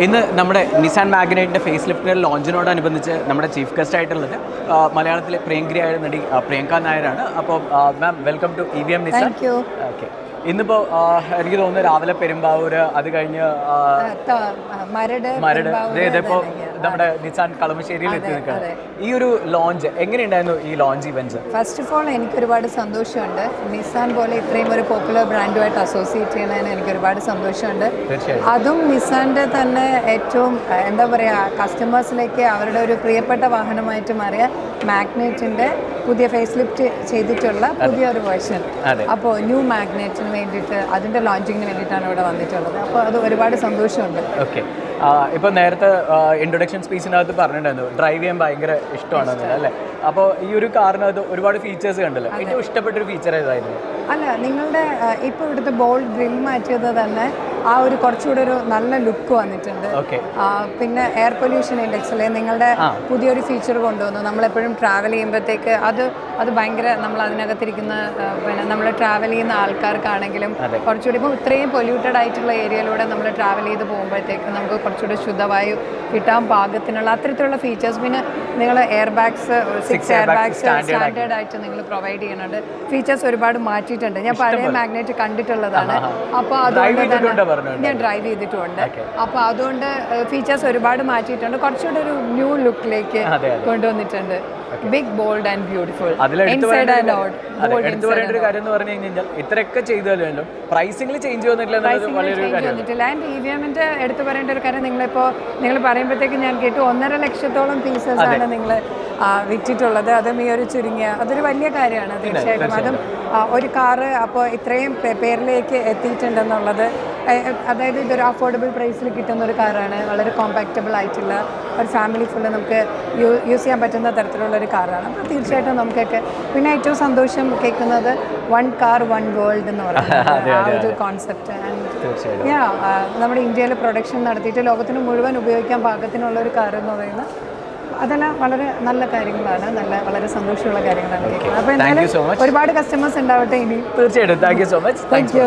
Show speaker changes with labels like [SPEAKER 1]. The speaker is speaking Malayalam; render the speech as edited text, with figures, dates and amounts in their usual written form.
[SPEAKER 1] ഇന്ന് നമ്മുടെ നിസാൻ മാഗ്നൈറ്റിൻ്റെ ഫേസ് ലിഫ്റ്റിൻ്റെ ലോഞ്ചിനോടനുബന്ധിച്ച് നമ്മുടെ ചീഫ് ഗസ്റ്റ് ആയിട്ടുള്ളത് മലയാളത്തിലെ പ്രിയങ്കരിയായ നടി പ്രിയങ്ക നായരാണ്. അപ്പോൾ ma'am, welcome to EVM Nissan. Okay, ഇന്നിപ്പോൾ എനിക്ക് തോന്നുന്നു രാവിലെ പെരുമ്പാവൂർ, അത് കഴിഞ്ഞ് മരട്, ഇതിപ്പോൾ നമ്മുടെ നിസാൻ കളമശ്ശേരിയിൽ എത്തി നിൽക്കുന്നത്. ഈ ഒരു ലോഞ്ച് എങ്ങനെയുണ്ടായിരുന്നു? ഈ launch events
[SPEAKER 2] first of all എനിക്ക് ഒരുപാട് സന്തോഷമുണ്ട്. നിസാൻ പോലെ ഇത്രയും ഒരു പോപ്പുലർ ബ്രാൻഡുമായിട്ട് അസോസിയേറ്റ് ചെയ്യുന്നതിന് എനിക്ക് ഒരുപാട് സന്തോഷമുണ്ട്. അതും നിസാൻ്റെ തന്നെ ഏറ്റവും എന്താ പറയുക, കസ്റ്റമേഴ്സിലേക്ക് അവരുടെ ഒരു പ്രിയപ്പെട്ട വാഹനമായിട്ട് മാറിയ മാഗ്നൈറ്റിൻ്റെ പുതിയ ഫേസ് ലിഫ്റ്റ് ചെയ്തിട്ടുള്ള പുതിയൊരു വേർഷൻ. അപ്പോൾ ന്യൂ മാഗ്നൈറ്റിന് വേണ്ടിയിട്ട് അതിൻ്റെ ലോഞ്ചിങ്ങിന് വേണ്ടിയിട്ടാണ് ഇവിടെ വന്നിട്ടുള്ളത്. അപ്പോൾ അത് ഒരുപാട് സന്തോഷമുണ്ട്.
[SPEAKER 1] ഓക്കെ, ഇപ്പോൾ നേരത്തെ ഇൻട്രൊഡക്ഷൻ സ്പീച്ചിനകത്ത് പറഞ്ഞിട്ടുണ്ടായിരുന്നു ഡ്രൈവ് ചെയ്യാൻ ഭയങ്കര ഇഷ്ടമാണെന്ന്, അല്ലേ? അപ്പോൾ ഈ ഒരു കാറിനകത്ത് ഒരുപാട് ഫീച്ചേഴ്സ് കണ്ടല്ലോ. ഏറ്റവും ഇഷ്ടപ്പെട്ടൊരു ഫീച്ചർ ഏതായിരുന്നു?
[SPEAKER 2] അല്ല, നിങ്ങളുടെ ഇപ്പോൾ ഇവിടുത്തെ ബോൾഡ് ഗ്രിൽ മാറ്റിയത് തന്നെ ആ ഒരു കുറച്ചുകൂടെ ഒരു നല്ല ലുക്ക് വന്നിട്ടുണ്ട്. പിന്നെ എയർ പൊല്യൂഷൻ ഇൻഡെക്സിൽ നിങ്ങളുടെ പുതിയൊരു ഫീച്ചർ കൊണ്ടുവന്നു. നമ്മളെപ്പോഴും ട്രാവൽ ചെയ്യുമ്പോഴത്തേക്ക് അത് ഭയങ്കര, നമ്മൾ അതിനകത്തിരിക്കുന്ന പിന്നെ നമ്മൾ ട്രാവൽ ചെയ്യുന്ന ആൾക്കാർക്കാണെങ്കിലും കുറച്ചുകൂടി ഇപ്പോൾ ഇത്രയും പൊല്യൂട്ടഡ് ആയിട്ടുള്ള ഏരിയയിലൂടെ നമ്മൾ ട്രാവൽ ചെയ്ത് പോകുമ്പോഴത്തേക്ക് നമുക്ക് കുറച്ചുകൂടി ശുദ്ധവായു കിട്ടാൻ പാകത്തിനുള്ള അത്തരത്തിലുള്ള ഫീച്ചേഴ്സ്. പിന്നെ നിങ്ങൾ air bags 6 air bags standard ആയിട്ട് നിങ്ങൾ പ്രൊവൈഡ് ചെയ്യുന്നുണ്ട്. ഫീച്ചേഴ്സ് ഒരുപാട് മാറ്റിയിട്ടുണ്ട്. ഞാൻ പഴയ മാഗ്നൈറ്റ് കണ്ടിട്ടുള്ളതാണ്. അപ്പോൾ അതുകൊണ്ട് തന്നെ ഞാൻ ഡ്രൈവ് ചെയ്തിട്ടുണ്ട്. അപ്പോൾ അതുകൊണ്ട് ഫീച്ചേഴ്സ് ഒരുപാട് മാറ്റിയിട്ടുണ്ട്. കുറച്ചുകൂടെ ഒരു ന്യൂ ലുക്കിലേക്ക് കൊണ്ടുവന്നിട്ടുണ്ട്. Big, bold and beautiful inside and out.
[SPEAKER 1] എടുത്തു പറയേണ്ട ഒരു കാര്യം എന്ന് പറഞ്ഞു കഴിഞ്ഞാൽ ഇത്രയൊക്കെ ചെയ്താലും പ്രൈസിംഗിൽ ചേഞ്ച് വന്നിട്ടില്ല.
[SPEAKER 2] ആൻഡ് EVMന്റെ എടുത്തു പറയേണ്ട ഒരു കാര്യം, നിങ്ങൾ പറയുമ്പോഴത്തേക്ക് ഞാൻ കേട്ടു 1.5 ലക്ഷത്തോളം പീസസ് ആണ് നിങ്ങൾ വിറ്റിട്ടുള്ളത്. അതും ഈ ഒരു ചുരുങ്ങിയ, അതൊരു വലിയ കാര്യമാണ് തീർച്ചയായിട്ടും. അതും ഒരു കാറ് അപ്പോൾ ഇത്രയും പേരിലേക്ക് എത്തിയിട്ടുണ്ടെന്നുള്ളത്, അതായത് ഇതൊരു അഫോർഡബിൾ പ്രൈസിൽ കിട്ടുന്ന ഒരു കാറാണ്. വളരെ കോമ്പാക്റ്റബിൾ ആയിട്ടുള്ള ഒരു ഫാമിലി ഫുള്ള് നമുക്ക് യൂസ് ചെയ്യാൻ പറ്റുന്ന തരത്തിലുള്ള ഒരു കാറാണ്. അപ്പോൾ തീർച്ചയായിട്ടും നമുക്കൊക്കെ പിന്നെ ഏറ്റവും സന്തോഷം കേൾക്കുന്നത് 1 കാർ 1 വേൾഡ് എന്ന് പറയുന്നത് ആ ഒരു കോൺസെപ്റ്റ്. ആൻഡ് നമ്മുടെ ഇന്ത്യയിൽ പ്രൊഡക്ഷൻ നടത്തിയിട്ട് ലോകത്തിന് മുഴുവൻ ഉപയോഗിക്കാൻ പാകത്തിനുള്ള ഒരു കാർ എന്ന് പറയുന്നത്, അതെല്ലാം വളരെ നല്ല കാര്യങ്ങളാണ്, വളരെ സന്തോഷമുള്ള കാര്യങ്ങളാണ് കേൾക്കുന്നത്. അപ്പോൾ എന്തായാലും ഒരുപാട് കസ്റ്റമേഴ്സ് ഉണ്ടാവട്ടെ ഇനി.
[SPEAKER 1] തീർച്ചയായിട്ടും. Thank you so much.
[SPEAKER 2] Thank you.